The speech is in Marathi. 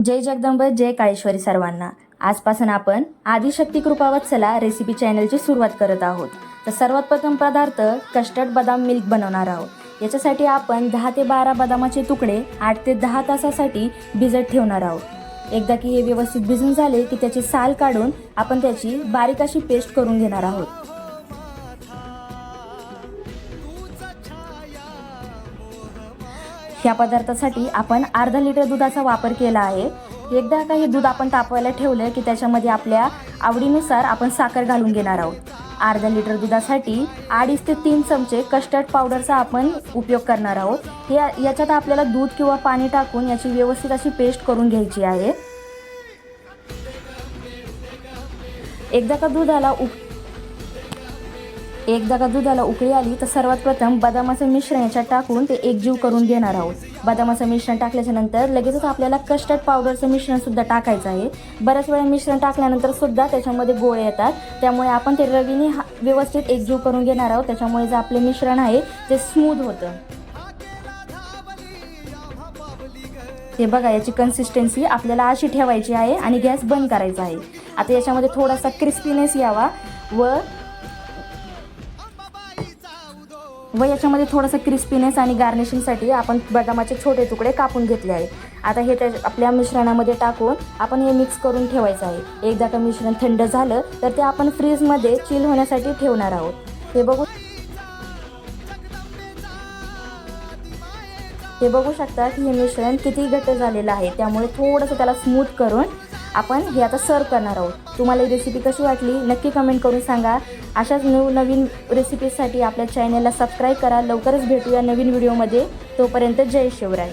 जय जगदंब, जय काळेश्वरी सर्वांना। आजपासून आपण आदिशक्ती कृपावत्सला रेसिपी चॅनलची सुरुवात करत आहोत। तर सर्वात प्रथम पदार्थ कस्टर्ड बदाम मिल्क बनवणार आहोत। याच्यासाठी आपण 10 ते 12 बदामाचे तुकडे 8 ते 10 तासासाठी भिजत ठेवणार आहोत। एकदा की हे व्यवस्थित भिजून झाले की त्याची साल काढून आपण त्याची बारीक अशी पेस्ट करून घेणार आहोत। ह्या पदार्थासाठी आपण अर्धा लिटर दुधाचा वापर केला आहे। एकदा का हे दूध आपण तापवायला ठेवलं की त्याच्यामध्ये आपल्या आवडीनुसार आपण साखर घालून घेणार आहोत। अर्धा लिटर दुधासाठी 2.5 ते 3 चमचे कस्टर्ड पावडरचा आपण उपयोग करणार आहोत। याच्यात आपल्याला दूध किंवा पाणी टाकून याची व्यवस्थित अशी पेस्ट करून घ्यायची आहे। एकदा का दुधाला उकळी आली तर सर्वात प्रथम बदामाचं मिश्रण याच्यात टाकून ते एकजीव करून घेणार आहोत। बदामाचं मिश्रण टाकल्याच्या नंतर लगेचच आपल्याला कस्टर्ड पावडरचं मिश्रण सुद्धा टाकायचं आहे। बऱ्याच वेळा मिश्रण टाकल्यानंतर सुद्धा त्याच्यामध्ये गोळे येतात, त्यामुळे आपण ते रवीने व्यवस्थित एकजीव करून घेणार आहोत। त्याच्यामुळे जे आपले मिश्रण आहे ते स्मूथ होतं। हे बघा, याची कन्सिस्टन्सी आपल्याला अशी ठेवायची आहे आणि गॅस बंद करायचा आहे। आता याच्यामध्ये थोडासा क्रिस्पीनेस यावा व याच्यामध्ये थोडासा क्रिस्पीनेस आणि गार्निशिंगसाठी आपण बदामाचे छोटे तुकडे कापून घेतले आहे। आता हे आपल्या मिश्रणामध्ये टाकून आपण हे मिक्स करून ठेवायचं आहे। एकदा का मिश्रण थंड झालं तर ते आपण फ्रीजमध्ये चिल होण्यासाठी ठेवणार आहोत। हे बघू शकता की हे मिश्रण किती घट्ट झालेलं आहे, त्यामुळे थोडंसं त्याला स्मूथ करून आपण हे आता सर्व करणार आहोत। तुम्हाला ही रेसिपी कशी वाटली नक्की कमेंट करून सांगा। अशाच नवीन रेसिपीसाठी आपल्या चॅनलला सबस्क्राईब करा। लवकरच भेटूया नवीन व्हिडिओमध्ये। तोपर्यंत जय शिवराय।